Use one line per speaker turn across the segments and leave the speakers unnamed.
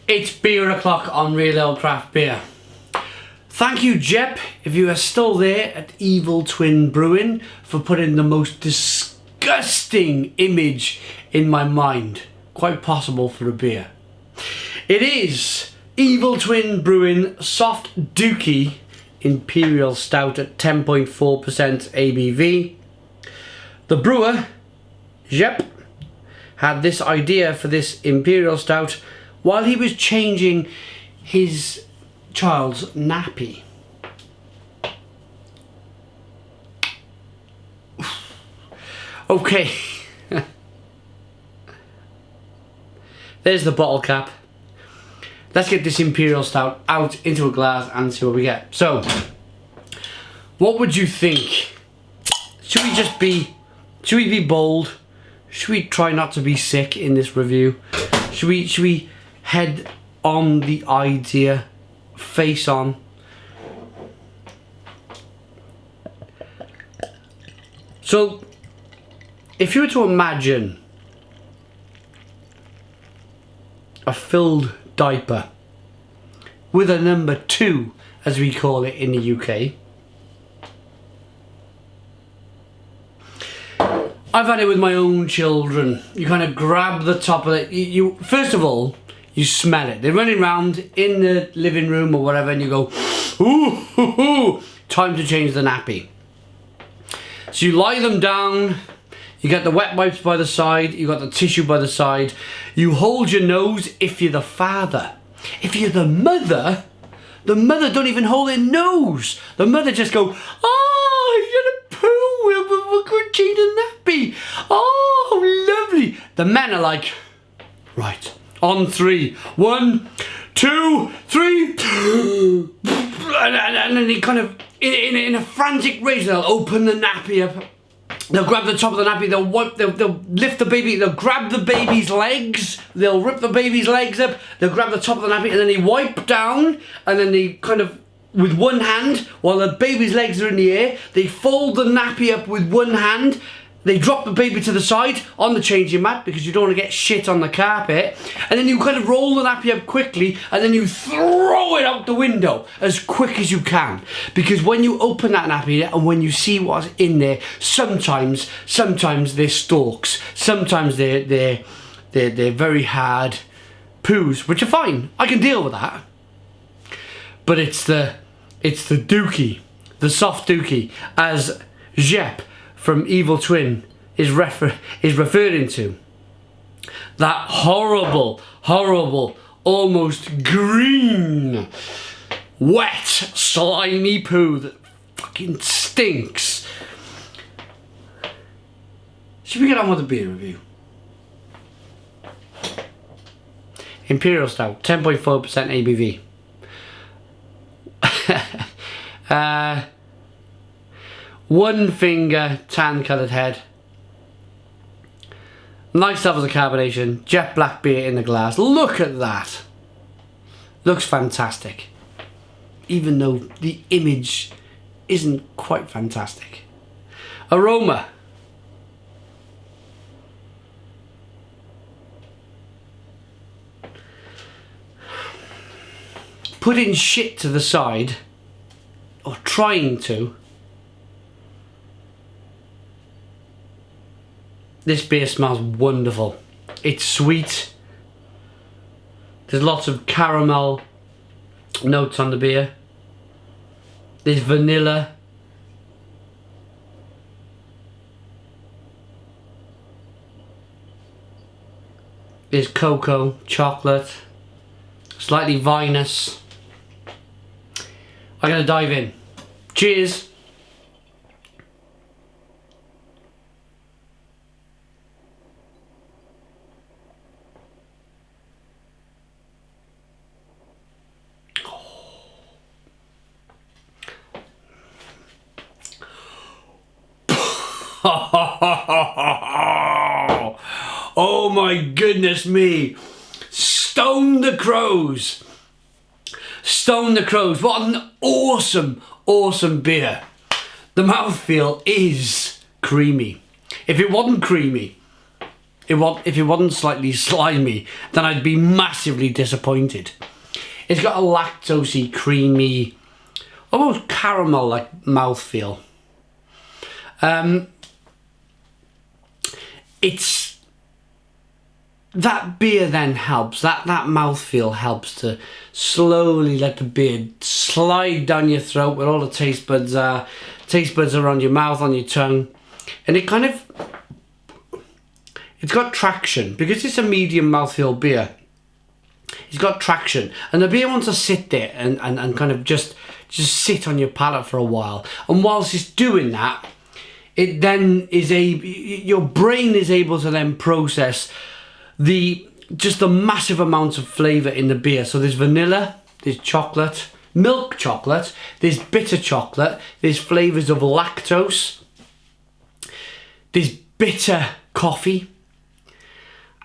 It's beer o'clock on Real Ale Craft Beer. Thank you, Jep, if you are still there at Evil Twin Brewing, for putting the most disgusting image in my mind. Quite possible for a beer. It is Evil Twin Brewing Soft Dookie Imperial Stout at 10.4% ABV. The brewer, Jep, had this idea for this Imperial Stout while he was changing his child's nappy. Okay. There's the bottle cap. Let's get this Imperial Stout out into a glass and see what we get. So, what would you think? Should we be bold? Should we try not to be sick in this review? Should we head on the idea, face on? So, if you were to imagine a filled diaper with a number 2, as we call it in the UK. I've had it with my own children. You kind of grab the top of it. You first of all, you smell it. They're running around in the living room or whatever, and you go, ooh, hoo, hoo, time to change the nappy. So you lie them down. You got the wet wipes by the side. You got the tissue by the side. You hold your nose if you're the father. If you're the mother don't even hold their nose. The mother just go, oh, you're gonna poo. We're going to change the nappy. Oh, lovely. The men are like, right, on 3. 1, 2, 3. And then they kind of, in a frantic rage, they'll open the nappy up. They'll grab the top of the nappy, they'll lift the baby, they'll grab the baby's legs, they'll rip the baby's legs up, they'll grab the top of the nappy, and then they wipe down, and then they kind of, with one hand, while the baby's legs are in the air, they fold the nappy up with one hand, they drop the baby to the side on the changing mat because you don't want to get shit on the carpet, and then you kind of roll the nappy up quickly and then you throw it out the window as quick as you can, because when you open that nappy and when you see what's in there, sometimes they're stalks, sometimes they're very hard poos, which are fine. I can deal with that. But it's the Dookie, the soft Dookie, as Jep from Evil Twin is referring to. That horrible, almost green, wet, slimy poo that fucking stinks. Should we get on with the beer review? Imperial Stout, 10.4% ABV. One finger tan coloured head. Nice levels of carbonation. Jet black beer in the glass. Look at that. Looks fantastic. Even though the image isn't quite fantastic. Aroma. Putting shit to the side, or trying to, this beer smells wonderful. It's sweet. There's lots of caramel notes on the beer. There's vanilla. There's cocoa, chocolate, slightly vinous. I'm gonna dive in. Cheers. Oh my goodness me. Stone the Crows. Stone the Crows. What an awesome beer. The mouthfeel is creamy. If it wasn't creamy, if it wasn't slightly slimy, then I'd be massively disappointed. It's got a lactosey, creamy, almost caramel-like mouthfeel. It's that beer then helps, that mouthfeel helps to slowly let the beer slide down your throat where all the taste buds are on your mouth, on your tongue, and it kind of, it's got traction because it's a medium mouthfeel beer. It's got traction, and the beer wants to sit there and kind of just sit on your palate for a while. And whilst it's doing that, it then is your brain is able to then process the massive amounts of flavour in the beer. So there's vanilla, there's chocolate, milk chocolate, there's bitter chocolate, there's flavours of lactose, there's bitter coffee,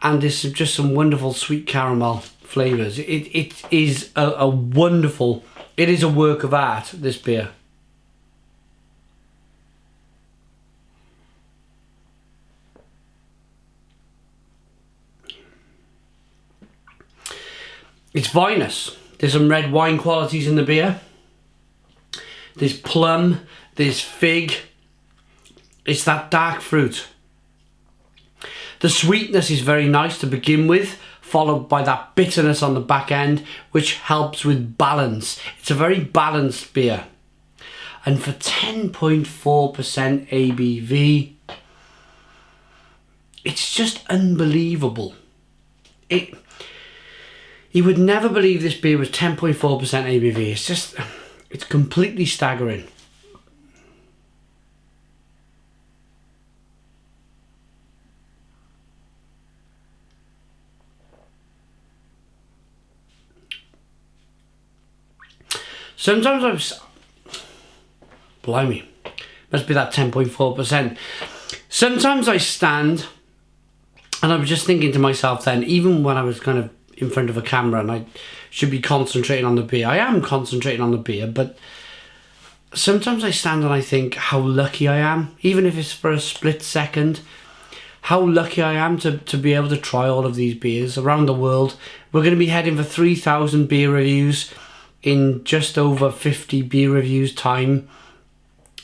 and there's just some wonderful sweet caramel flavours. It is a wonderful, it is a work of art, this beer. It's vinous. There's some red wine qualities in the beer. There's plum, there's fig. It's that dark fruit. The sweetness is very nice to begin with, followed by that bitterness on the back end, which helps with balance. It's a very balanced beer. And for 10.4% ABV, it's just unbelievable. You would never believe this beer was 10.4% ABV. It's completely staggering. Sometimes blimey, must be that 10.4%. Sometimes I stand and I was just thinking to myself then, even when I was kind of in front of a camera and I should be concentrating on the beer. I am concentrating on the beer, but sometimes I stand and I think how lucky I am, even if it's for a split second, how lucky I am to be able to try all of these beers around the world. We're going to be heading for 3,000 beer reviews in just over 50 beer reviews time.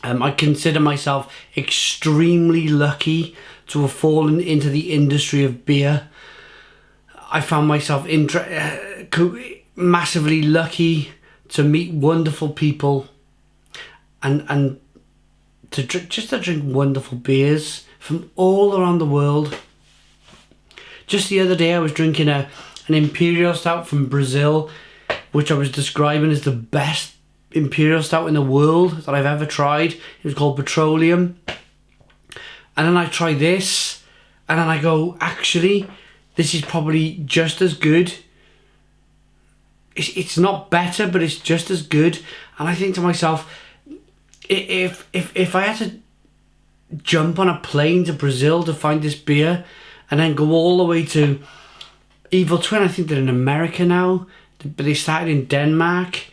I consider myself extremely lucky to have fallen into the industry of beer. I found myself massively lucky to meet wonderful people and to drink wonderful beers from all around the world. Just the other day I was drinking an Imperial Stout from Brazil, which I was describing as the best Imperial Stout in the world that I've ever tried. It was called Petroleum. And then I try this, and then I go, actually, this is probably just as good. It's not better, but it's just as good. And I think to myself, if I had to jump on a plane to Brazil to find this beer and then go all the way to Evil Twin, I think they're in America now, but they started in Denmark.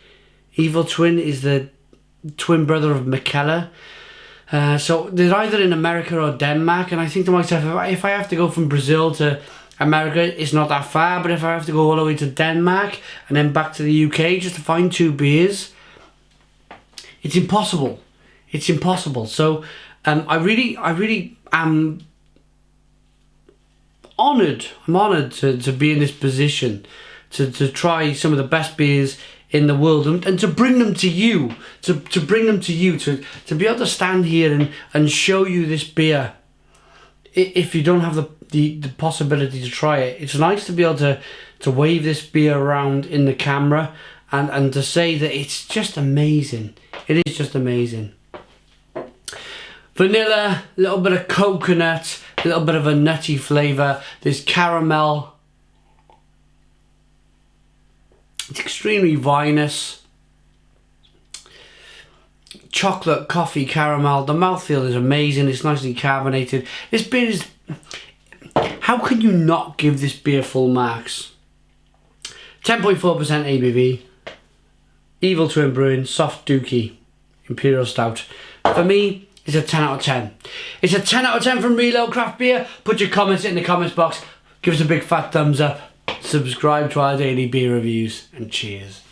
Evil Twin is the twin brother of Mikkeller. So they're either in America or Denmark, and I think to myself, if I have to go from Brazil to America, it's not that far, but if I have to go all the way to Denmark and then back to the UK just to find two beers, it's impossible. It's impossible. So I really am honoured. I'm honoured to be in this position to try some of the best beers in the world and to bring them to you, to bring them to you, to be able to stand here and show you this beer. If you don't have the possibility to try it, it's nice to be able to wave this beer around in the camera and to say that it's just amazing. It is just amazing. Vanilla, a little bit of coconut, a little bit of a nutty flavour. There's caramel. It's extremely vinous. Chocolate, coffee, caramel. The mouthfeel is amazing. It's nicely carbonated. This beer is... How can you not give this beer full marks? 10.4% ABV. Evil Twin Brewing, soft Dookie Imperial Stout. For me, It's a 10 out of 10. It's a 10 out of 10 from Reload Craft Beer. Put your comments in the comments box. Give us a big fat thumbs up. Subscribe to our daily beer reviews. And cheers.